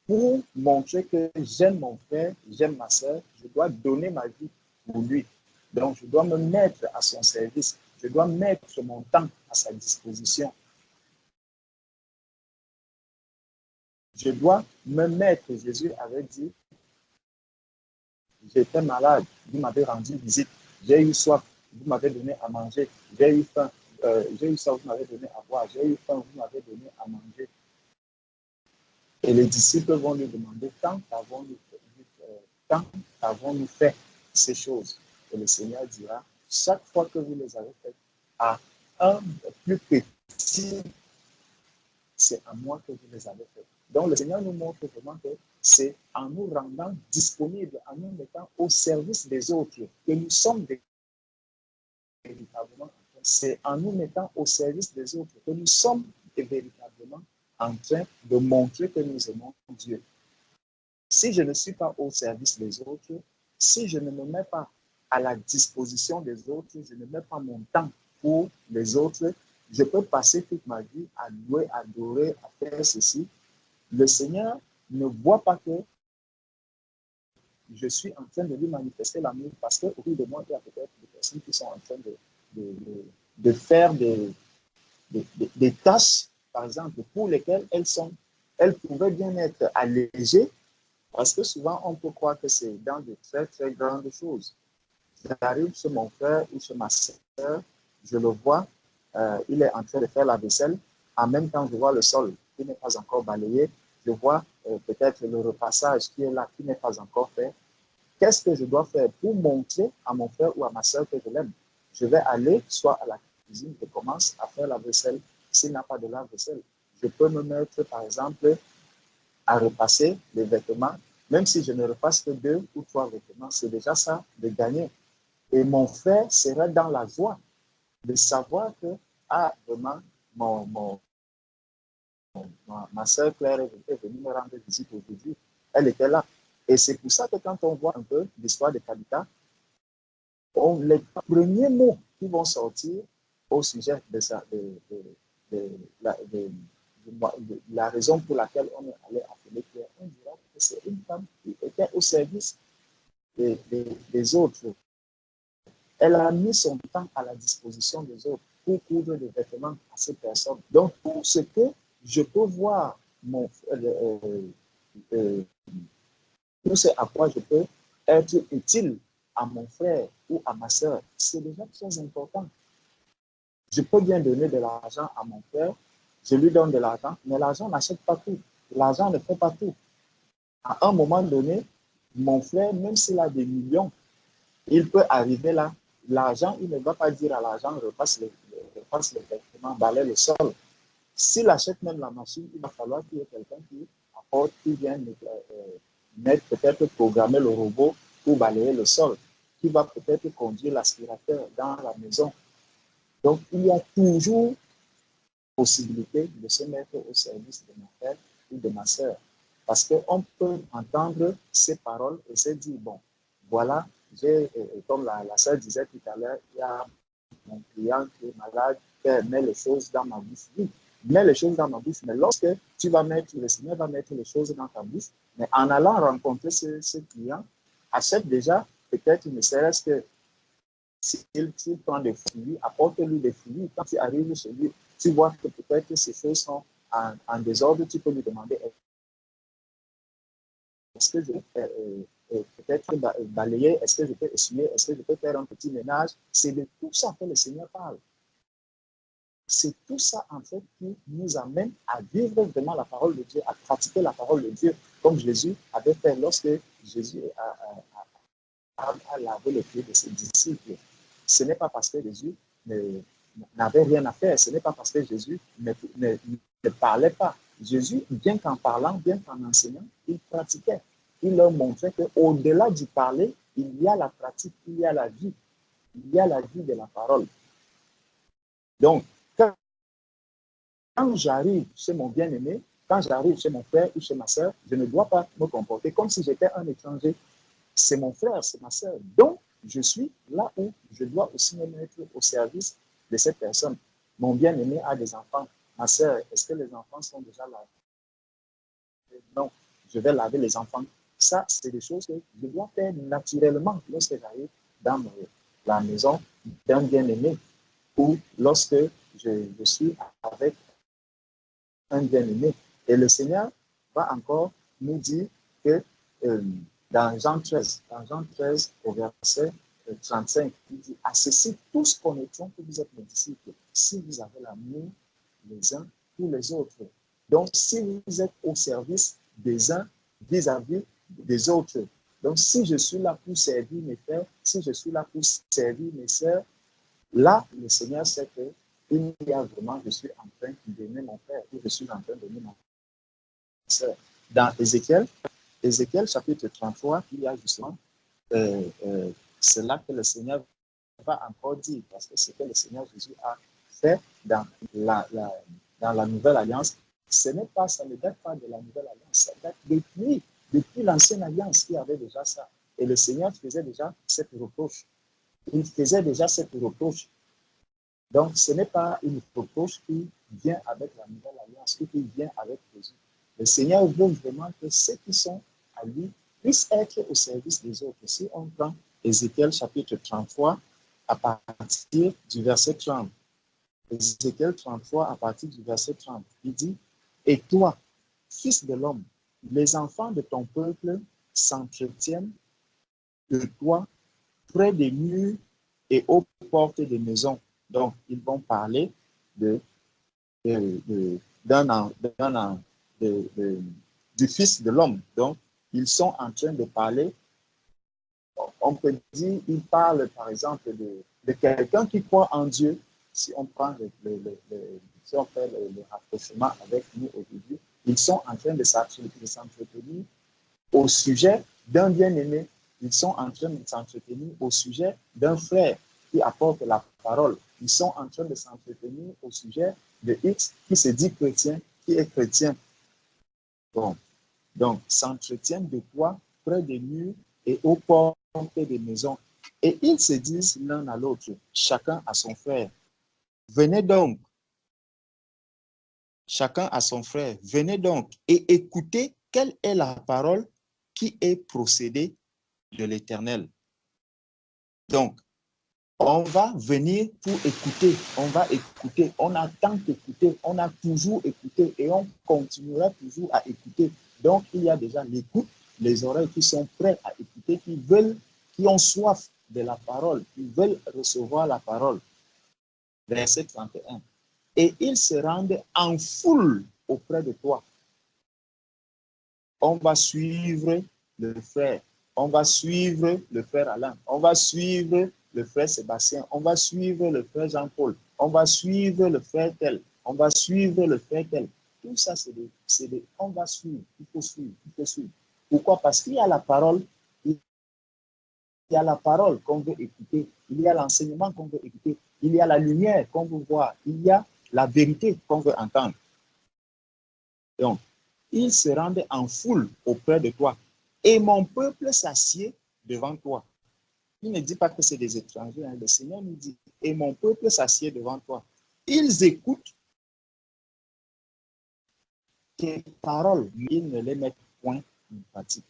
pour montrer que j'aime mon frère, j'aime ma soeur, je dois donner ma vie pour lui. Donc, je dois me mettre à son service. Je dois mettre mon temps à sa disposition. Je dois me mettre, Jésus avait dit, j'étais malade, vous m'avez rendu visite, j'ai eu soif, vous m'avez donné à manger, j'ai eu faim, vous m'avez donné à boire, j'ai eu faim, vous m'avez donné à manger. Et les disciples vont lui demander, quand avons-nous fait ces choses? Et le Seigneur dira, chaque fois que vous les avez faites à un plus petit, c'est à moi que vous les avez faites. Donc le Seigneur nous montre vraiment que c'est en nous rendant disponibles, en nous mettant au service des autres, que nous sommes véritablement, c'est en nous mettant au service des autres, que nous sommes véritablement en train de montrer que nous aimons Dieu. Si je ne suis pas au service des autres, si je ne me mets pas à la disposition des autres, je ne mets pas mon temps pour les autres, je peux passer toute ma vie à louer, à adorer, à faire ceci. Le Seigneur ne voit pas que je suis en train de lui manifester l'amour parce qu'autour de moi, il y a peut-être des personnes qui sont en train de faire des tâches, par exemple, pour lesquelles elles pouvaient bien être allégées, parce que souvent, on peut croire que c'est dans de très, très grandes choses. J'arrive chez mon frère ou chez ma soeur, je le vois, il est en train de faire la vaisselle. En même temps, je vois le sol qui n'est pas encore balayé. Je vois peut-être le repassage qui est là, qui n'est pas encore fait. Qu'est-ce que je dois faire pour montrer à mon frère ou à ma soeur que je l'aime? Je vais aller soit à la cuisine, je commence à faire la vaisselle. S'il n'a pas de lave-vaisselle, je peux me mettre, par exemple, à repasser les vêtements. Même si je ne repasse que 2 ou 3 vêtements, c'est déjà ça de gagner. Et mon frère serait dans la joie de savoir que, ah, vraiment, ma soeur Claire est venue me rendre visite aujourd'hui. Elle était là. Et c'est pour ça que quand on voit un peu l'histoire de Tabitha, les premiers mots qui vont sortir au sujet de la raison pour laquelle on est allé appeler Claire, on dira que c'est une femme qui était au service des autres. Elle a mis son temps à la disposition des autres pour coudre des vêtements à ces personnes. Donc, pour ce que je peux voir tout ce à quoi je peux être utile à mon frère ou à ma soeur, c'est déjà très important. Je peux bien donner de l'argent à mon frère, je lui donne de l'argent, mais l'argent n'achète pas tout. L'argent ne fait pas tout. À un moment donné, mon frère, même s'il a des millions, il peut arriver là. L'argent, il ne va pas dire à l'argent, repasse les vêtements, balaye le sol. S'il achète même la machine, il va falloir qu'il y ait quelqu'un qui apporte, qui vienne mettre, peut-être programmer le robot pour balayer le sol, qui va peut-être conduire l'aspirateur dans la maison. Donc, il y a toujours possibilité de se mettre au service de mon frère ou de ma soeur. Parce qu'on peut entendre ces paroles et se dire, bon, voilà, comme la soeur disait tout à l'heure, il y a mon client qui est malade, qui met les choses dans ma bouche. Oui, mets les choses dans ma bouche, mais lorsque tu vas mettre, le Seigneur va mettre les choses dans ta bouche, mais en allant rencontrer ce client, achète déjà, peut-être ne serait-ce que s'il prend des fruits, apporte-lui des fruits. Quand tu arrives chez lui, tu vois que peut-être ces choses sont en désordre, tu peux lui demander est-ce que je peux peut-être balayer, est-ce que je peux essuyer, est-ce que je peux faire un petit ménage? C'est de tout ça que le Seigneur parle. C'est tout ça, en fait, qui nous amène à vivre vraiment la parole de Dieu, à pratiquer la parole de Dieu, comme Jésus avait fait lorsque Jésus a lavé les pieds de ses disciples. Ce n'est pas parce que Jésus n'avait rien à faire, ce n'est pas parce que Jésus ne parlait pas. Jésus, bien qu'en parlant, bien qu'en enseignant, il pratiquait. Il leur montrait qu'au-delà du parler, il y a la pratique, il y a la vie. Il y a la vie de la parole. Donc, quand j'arrive chez mon bien-aimé, quand j'arrive chez mon frère ou chez ma soeur, je ne dois pas me comporter comme si j'étais un étranger. C'est mon frère, c'est ma soeur. Donc, je suis là où je dois aussi me mettre au service de cette personne. Mon bien-aimé a des enfants. Ma soeur, est-ce que les enfants sont déjà lavés? Non, je vais laver les enfants. Ça, c'est des choses que je dois faire naturellement lorsque j'arrive dans la maison d'un bien-aimé ou lorsque je suis avec un bien-aimé. Et le Seigneur va encore nous dire que dans Jean 13 au verset 35, il dit: à ceci, tous connaîtront que vous êtes mes disciples, si vous avez l'amour les uns pour les autres. Donc, si vous êtes au service des uns vis-à-vis des autres. Donc, si je suis là pour servir mes frères, si je suis là pour servir mes sœurs, là, le Seigneur sait que il y a vraiment, je suis en train d'aimer mon frère, ou je suis en train d'aimer ma sœur. Dans Ézéchiel chapitre 33, il y a justement c'est là que le Seigneur va encore dire, parce que c'est que le Seigneur Jésus a fait dans la nouvelle alliance, ça ne date pas de la nouvelle alliance, ça date depuis l'ancienne alliance qui avait déjà ça. Et le Seigneur faisait déjà cette reproche. Il faisait déjà cette reproche. Donc, ce n'est pas une reproche qui vient avec la nouvelle alliance, ou qui vient avec Jésus. Le Seigneur veut vraiment que ceux qui sont à lui puissent être au service des autres. Si on prend Ézéchiel chapitre 33, à partir du verset 30. Ézéchiel 33, à partir du verset 30, il dit: et toi, fils de l'homme, les enfants de ton peuple s'entretiennent de toi près des murs et aux portes des maisons. Donc, ils vont parler du Fils de l'homme. Donc, ils sont en train de parler, on peut dire, ils parlent par exemple de quelqu'un qui croit en Dieu. Si on prend si on fait le rapprochement avec nous aujourd'hui, ils sont en train de s'entretenir au sujet d'un bien-aimé. Ils sont en train de s'entretenir au sujet d'un frère qui apporte la parole. Ils sont en train de s'entretenir au sujet de X qui se dit chrétien, qui est chrétien. Bon. Donc, s'entretiennent de toi près des murs et aux portes des maisons. Et ils se disent l'un à l'autre, chacun à son frère: venez donc, chacun à son frère, venez donc et écoutez quelle est la parole qui est procédée de l'Éternel. Donc, on va venir pour écouter, on va écouter, on a tant écouté, on a toujours écouté et on continuera toujours à écouter. Donc, il y a déjà l'écoute, les oreilles qui sont prêtes à écouter, qui ont soif de la parole, qui veulent recevoir la parole. Verset 31. Et ils se rendent en foule auprès de toi. On va suivre le frère, on va suivre le frère Alain, on va suivre le frère Sébastien, on va suivre le frère Jean-Paul, on va suivre le frère tel, on va suivre le frère tel. Tout ça, on va suivre, il faut suivre, il faut suivre. Pourquoi? Parce qu'il y a la parole, il y a la parole qu'on veut écouter, il y a l'enseignement qu'on veut écouter, il y a la lumière qu'on veut voir, il y a la vérité qu'on veut entendre. Donc, ils se rendent en foule auprès de toi. Et mon peuple s'assied devant toi. Il ne dit pas que c'est des étrangers. Hein. Le Seigneur nous dit, et mon peuple s'assied devant toi. Ils écoutent tes paroles, mais ils ne les mettent point en pratique.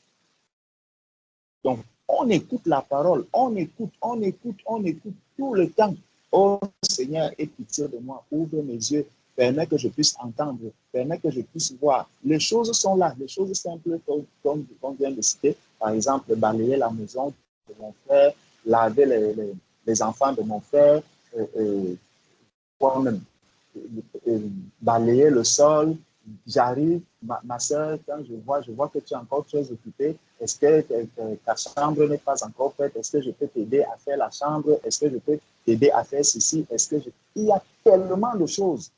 Donc, on écoute la parole, on écoute tout le temps. Oh Seigneur, aie pitié de moi, ouvre mes yeux, permets que je puisse entendre, permets que je puisse voir. Les choses sont là, les choses simples comme on vient de citer. Par exemple, balayer la maison de mon frère, laver les enfants de mon frère, moi-même, balayer le sol. J'arrive, ma soeur, quand je vois que tu es encore très occupée. Est-ce que ta chambre n'est pas encore faite? Est-ce que je peux t'aider à faire la chambre? Est-ce que je peux t'aider à faire ceci? Est-ce que Il y a tellement de choses.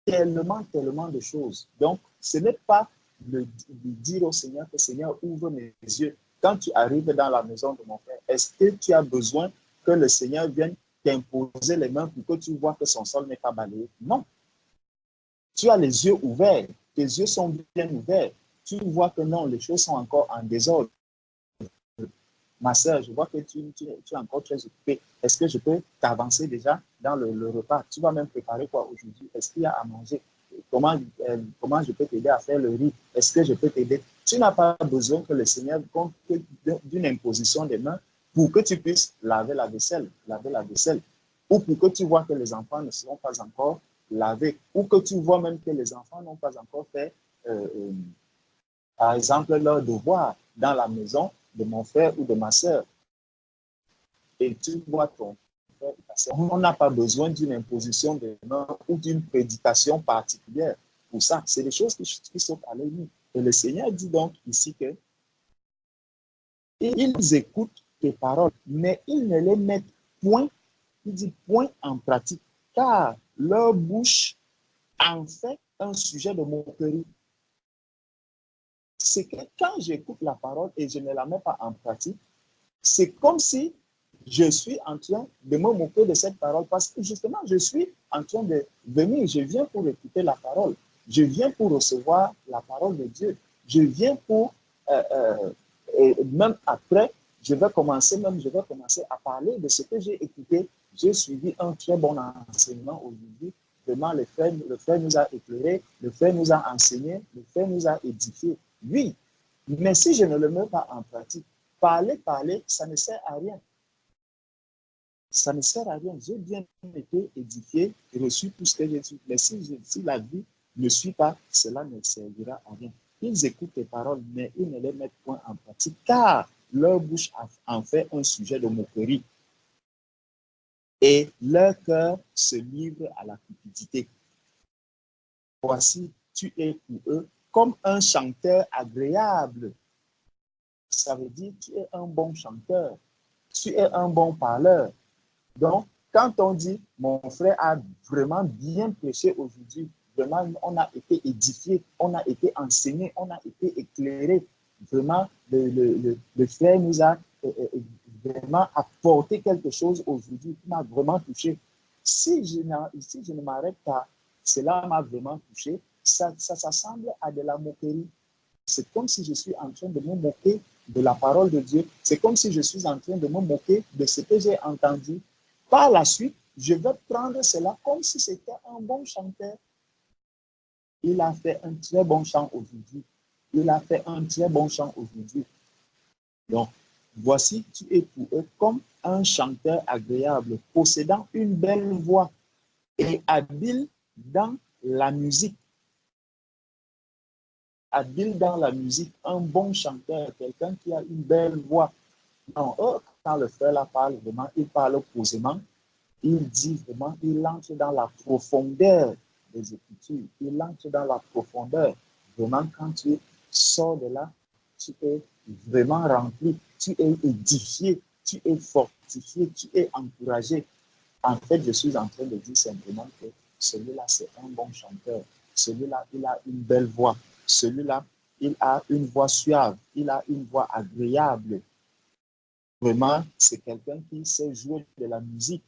Tellement de choses. Donc, ce n'est pas de dire au Seigneur que Seigneur, ouvre mes yeux. Quand tu arrives dans la maison de mon frère, est-ce que tu as besoin que le Seigneur vienne t'imposer les mains pour que tu vois que son sol n'est pas balayé? Non. Tu as les yeux ouverts. Tes yeux sont bien ouverts. Tu vois que non, les choses sont encore en désordre. Ma soeur, je vois que tu es encore très occupée. Est-ce que je peux t'avancer déjà dans le repas? Tu vas même préparer quoi aujourd'hui? Est-ce qu'il y a à manger? Comment je peux t'aider à faire le riz? Est-ce que je peux t'aider? Tu n'as pas besoin que le Seigneur compte d'une imposition des mains pour que tu puisses laver la vaisselle. Ou pour que tu vois que les enfants ne seront pas encore lavés. Ou que tu vois même que les enfants n'ont pas encore fait, par exemple, leur devoir dans la maison de mon frère ou de ma soeur. Et tu vois ton frère ou ta soeur. On n'a pas besoin d'une imposition des mains ou d'une prédication particulière. Pour ça, c'est des choses qui sont à l'œil nu. Et le Seigneur dit donc ici que ils écoutent tes paroles, mais ils ne les mettent point, il dit point en pratique, car leur bouche en fait un sujet de moquerie. C'est que quand j'écoute la parole et je ne la mets pas en pratique, c'est comme si je suis en train de me moquer de cette parole parce que justement, je suis en train de venir, je viens pour écouter la parole, je viens pour recevoir la parole de Dieu, je viens pour, et même après, je vais commencer à parler de ce que j'ai écouté. J'ai suivi un très bon enseignement aujourd'hui. Vraiment, le frère nous a éclairés, le frère nous a enseigné, le frère nous a édifiés. Oui, mais si je ne le mets pas en pratique, parler, ça ne sert à rien. Ça ne sert à rien. J'ai bien été édifié, reçu tout ce que j'ai su. Mais si la vie ne suit pas, cela ne servira à rien. Ils écoutent les paroles, mais ils ne les mettent point en pratique, car leur bouche en fait un sujet de moquerie. Et leur cœur se livre à la cupidité. Voici, tu es pour eux comme un chanteur agréable. Ça veut dire que tu es un bon chanteur, tu es un bon parleur. Donc, quand on dit, mon frère a vraiment bien prêché aujourd'hui, vraiment, on a été édifié, on a été enseigné, on a été éclairé. Vraiment, le frère nous a vraiment apporté quelque chose aujourd'hui qui m'a vraiment touché. Si je ne m'arrête pas, cela m'a vraiment touché, ça semble à de la moquerie. C'est comme si je suis en train de me moquer de la parole de Dieu. C'est comme si je suis en train de me moquer de ce que j'ai entendu. Par la suite, je vais prendre cela comme si c'était un bon chanteur. Il a fait un très bon chant aujourd'hui. Donc, voici, tu es pour eux comme un chanteur agréable, possédant une belle voix et habile dans la musique. Un bon chanteur, quelqu'un qui a une belle voix. Non, quand le frère là parle vraiment, il parle posément, il dit vraiment, il entre dans la profondeur des Écritures, il entre dans la profondeur. Vraiment, quand tu sors de là, tu es vraiment rempli, tu es édifié, tu es fortifié, tu es encouragé. En fait, je suis en train de dire simplement que celui-là, c'est un bon chanteur. Celui-là, il a une belle voix. Celui-là, il a une voix suave. Il a une voix agréable. Vraiment, c'est quelqu'un qui sait jouer de la musique,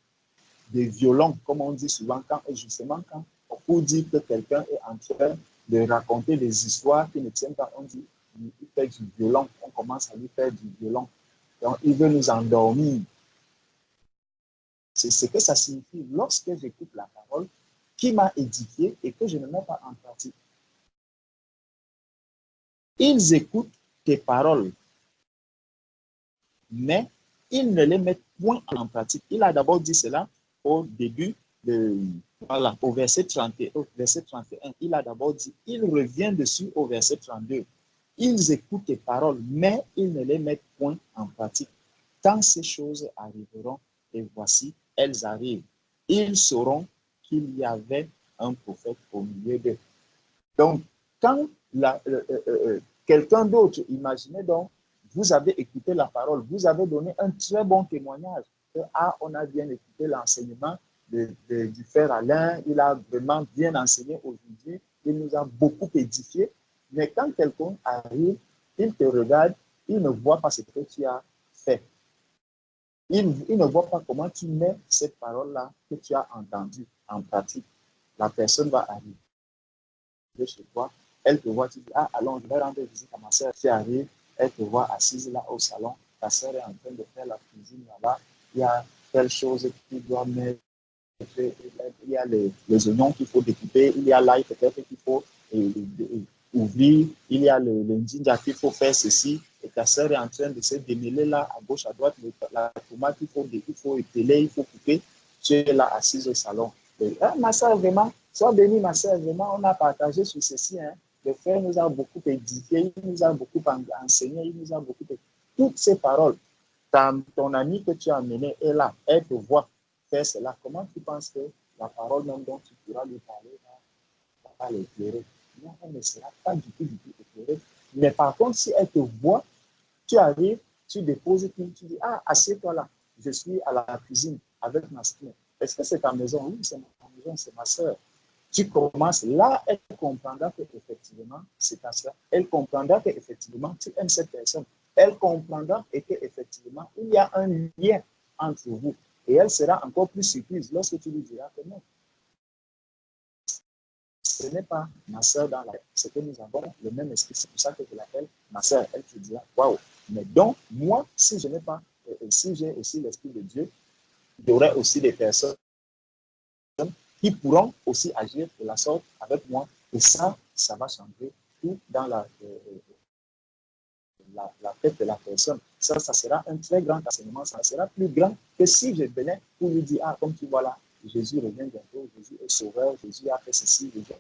des violons, comme on dit souvent, justement, pour dire que quelqu'un est en train de raconter des histoires qui ne tiennent pas, on dit, il fait du violon. On commence à lui faire du violon. Donc, il veut nous endormir. C'est ce que ça signifie lorsque j'écoute la parole qui m'a édifié et que je ne mets pas en pratique. Ils écoutent tes paroles, mais ils ne les mettent point en pratique. Il a d'abord dit cela au début Voilà, au verset 31, il a d'abord dit, il revient dessus au verset 32. Ils écoutent tes paroles, mais ils ne les mettent point en pratique. Quand ces choses arriveront, et voici, elles arrivent, ils sauront qu'il y avait un prophète au milieu d'eux. Donc, quand quelqu'un d'autre, imaginez donc, vous avez écouté la parole, vous avez donné un très bon témoignage. On a bien écouté l'enseignement du frère Alain, il a vraiment bien enseigné aujourd'hui, il nous a beaucoup édifié. Mais quand quelqu'un arrive, il te regarde, il ne voit pas ce que tu as fait. Il ne voit pas comment tu mets cette parole-là que tu as entendue en pratique. La personne va arriver chez toi, elle te voit, tu dis, ah, allons, je vais rendre visite à ma soeur. Tu arrives, elle te voit assise là au salon, ta soeur est en train de faire la cuisine là-bas, il y a telle chose que tu dois mettre, il y a les oignons qu'il faut découper, il y a l'ail peut-être qu'il faut ouvrir, il y a le ginger qu'il faut faire ceci, et ta soeur est en train de se démêler là, à gauche, à droite, la tomate qu'il faut épeler, il faut couper, tu es là assise au salon. Et, ah, ma soeur, vraiment, sois bénie, ma soeur, vraiment, on a partagé sur ceci, hein. Le frère nous a beaucoup édifié, il nous a beaucoup enseigné, il nous a beaucoup édifié. Toutes ces paroles, ton ami que tu as amené est là, elle te voit faire cela. Comment tu penses que la parole même dont tu pourras lui parler va l'éclairer? Non, elle ne sera pas du tout éclairée. Mais par contre, si elle te voit, tu arrives, tu déposes tout, tu dis, ah, assieds-toi là, je suis à la cuisine avec ma soeur. Est-ce que c'est ta maison? Oui, c'est ma maison, c'est ma soeur. Tu commences là, elle comprendra qu'effectivement, c'est ta soeur. Elle comprendra qu'effectivement, tu aimes cette personne. Elle comprendra et qu'effectivement, il y a un lien entre vous. Et elle sera encore plus surprise lorsque tu lui diras que non, ce n'est pas ma soeur dans la... C'est que nous avons le même esprit. C'est pour ça que je l'appelle ma soeur. Elle te dira, waouh. Mais donc, moi, si je n'ai pas, si j'ai aussi l'esprit de Dieu, il y aurait aussi des personnes qui pourront aussi agir de la sorte avec moi. Et ça va changer tout dans la tête de la personne. Ça sera un très grand enseignement. Ça sera plus grand que si je venais pour lui dire, ah, comme tu vois là, Jésus revient bientôt, Jésus est sauveur, Jésus a fait ceci, Jésus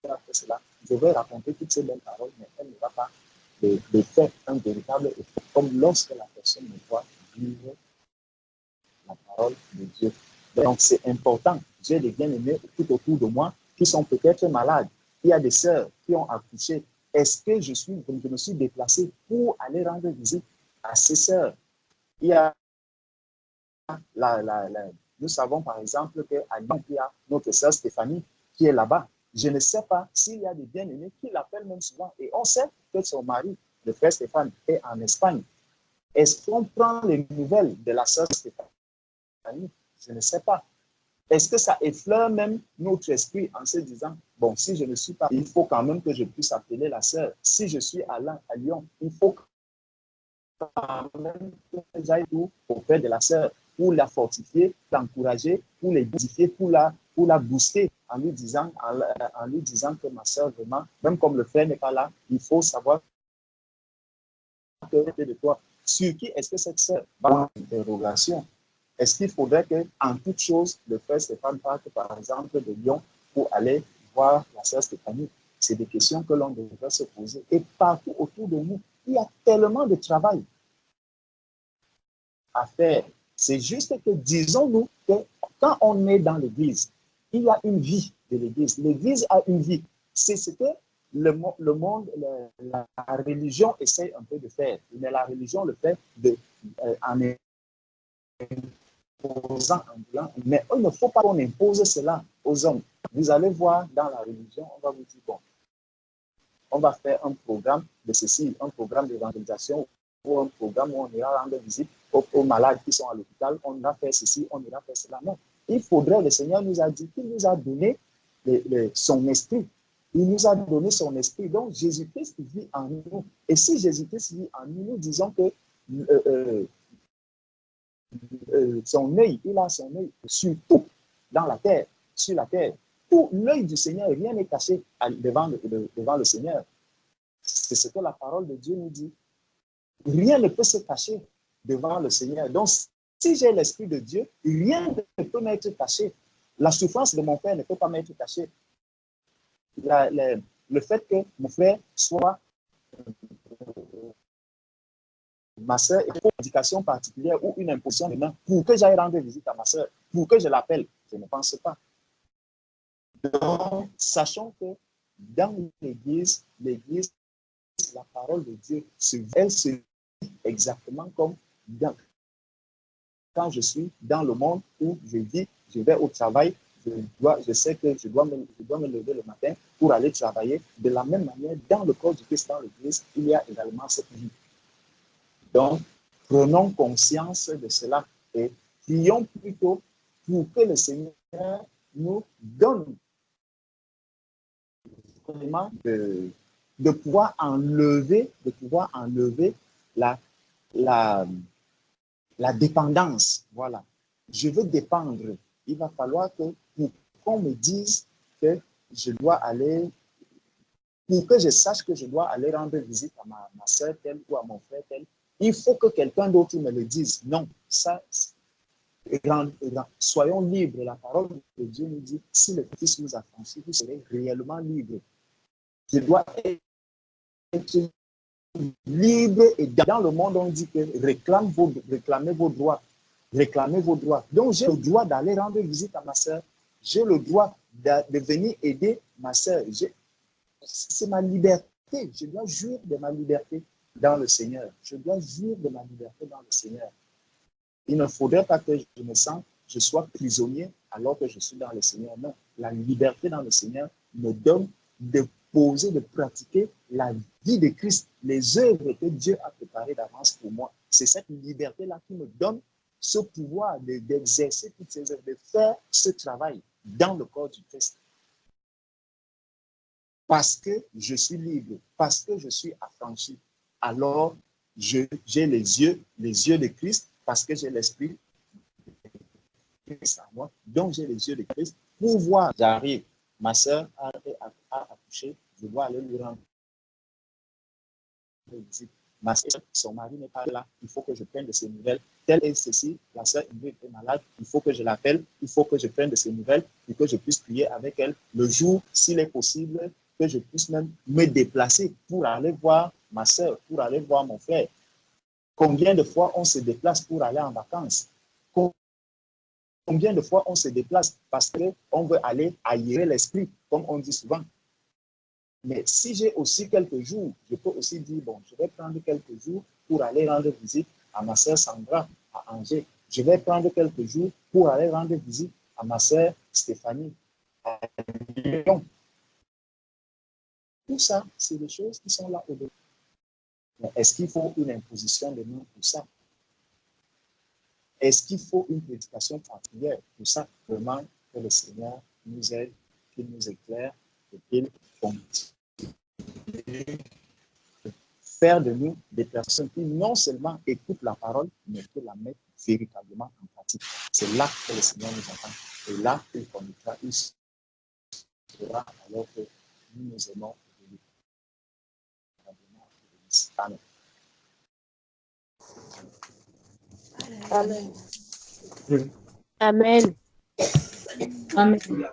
a fait cela. Je vais raconter toutes ces belles paroles, mais elle ne va pas de faire un véritable effet, comme lorsque la personne me voit vivre la parole de Dieu. Donc, c'est important. J'ai des bien-aimés tout autour de moi qui sont peut-être malades. Il y a des sœurs qui ont accouché. Est-ce que je me suis déplacé pour aller rendre visite à ces sœurs? Il y a nous savons par exemple qu'à Lyon, il y a notre sœur Stéphanie qui est là-bas. Je ne sais pas s'il y a des bien-aimés qui l'appellent même souvent. Et on sait que son mari, le frère Stéphane, est en Espagne. Est-ce qu'on prend les nouvelles de la sœur Stéphanie? Je ne sais pas. Est-ce que ça effleure même notre esprit en se disant, bon, si je ne suis pas, il faut quand même que je puisse appeler la sœur. Si je suis à Lyon, il faut quand même que j'aille auprès de la sœur pour la fortifier, l'encourager, pour l'édifier, pour la booster en lui disant que ma sœur, vraiment, même comme le frère n'est pas là, il faut savoir que de toi. Sur qui est-ce que cette sœur va en interrogation? Est-ce qu'il faudrait qu'en toute chose, le frère Stéphane parte, par exemple, de Lyon pour aller voir la sœur Stéphanie? C'est des questions que l'on devrait se poser. Et partout autour de nous, il y a tellement de travail à faire. C'est juste que, disons-nous, que quand on est dans l'Église, il y a une vie de l'Église. L'Église a une vie. C'est ce que le monde, la religion essaie un peu de faire. Mais la religion le fait en imposant un blanc. Mais il ne faut pas qu'on impose cela aux hommes. Vous allez voir dans la religion, on va vous dire, bon, on va faire un programme de ceci, un programme d'évangélisation ou un programme où on ira rendre visite aux malades qui sont à l'hôpital, on ira faire ceci, on ira faire cela. Non, il faudrait, le Seigneur nous a dit qu'il nous a donné son esprit. Il nous a donné son esprit. Donc, Jésus-Christ vit en nous. Et si Jésus-Christ vit en nous, nous disons que son œil, il a son œil sur tout dans la terre, sur la terre. Tout l'œil du Seigneur, rien n'est caché devant le Seigneur. C'est ce que la parole de Dieu nous dit. Rien ne peut se cacher devant le Seigneur. Donc, si j'ai l'Esprit de Dieu, rien ne peut m'être caché. La souffrance de mon frère ne peut pas m'être cachée. Le fait que mon frère soit ma soeur, il faut une éducation particulière ou une imposition de main pour que j'aille rendre visite à ma soeur, pour que je l'appelle. Je ne pense pas. Donc, sachons que dans l'Église, la parole de Dieu, elle se vit exactement comme quand je suis dans le monde où je vis, je vais au travail, je sais que je dois me lever le matin pour aller travailler. De la même manière, dans le corps du Christ, dans l'Église, il y a également cette vie. Donc, prenons conscience de cela et prions plutôt pour que le Seigneur nous donne vraiment de pouvoir enlever la, la, la dépendance. Voilà. Je veux dépendre. Il va falloir que pour qu'on me dise que je dois aller, pour que je sache que je dois aller rendre visite à ma soeur telle ou à mon frère tel, il faut que quelqu'un d'autre me le dise. Non, ça, soyons libres. La parole de Dieu nous dit, si le Fils nous a franchis, vous serez réellement libres. Je dois être libre et dans le monde, on dit que réclamez vos droits. Réclamez vos droits. Donc, j'ai le droit d'aller rendre visite à ma soeur. J'ai le droit de venir aider ma soeur. C'est ma liberté. Je dois jouir de ma liberté dans le Seigneur. Je dois jouir de ma liberté dans le Seigneur. Il ne faudrait pas que je sois prisonnier alors que je suis dans le Seigneur. Non, la liberté dans le Seigneur me donne de poser, de pratiquer la vie de Christ, les œuvres que Dieu a préparées d'avance pour moi. C'est cette liberté-là qui me donne ce pouvoir d'exercer toutes ces œuvres, de faire ce travail dans le corps du Christ. Parce que je suis libre, parce que je suis affranchi, alors j'ai les yeux de Christ, parce que j'ai l'esprit de Christ en moi, donc j'ai les yeux de Christ pour voir. J'arrive, ma soeur a accouché, je dois aller lui rendre visite. Ma soeur, son mari n'est pas là, il faut que je prenne de ses nouvelles. Telle est ceci, la soeur Ingrid est malade, il faut que je l'appelle, il faut que je prenne de ses nouvelles et que je puisse prier avec elle le jour, s'il est possible, que je puisse même me déplacer pour aller voir ma soeur, pour aller voir mon frère. Combien de fois on se déplace pour aller en vacances? Combien de fois on se déplace parce qu'on veut aller aérer l'esprit, comme on dit souvent. Mais si j'ai aussi quelques jours, je peux aussi dire, bon, je vais prendre quelques jours pour aller rendre visite à ma soeur Sandra à Angers. Je vais prendre quelques jours pour aller rendre visite à ma soeur Stéphanie à Lyon. Tout ça, c'est des choses qui sont là au-delà. Mais est-ce qu'il faut une imposition de main pour ça? Est-ce qu'il faut une prédication particulière pour ça? Vraiment, que le Seigneur nous aide, qu'il nous éclaire et qu'il continue de faire de nous des personnes qui non seulement écoutent la parole, mais qui la mettent véritablement en pratique. C'est là que le Seigneur nous entend. Et là, il commettra, il sera alors que nous nous aimons. Amen. Amen. Amen.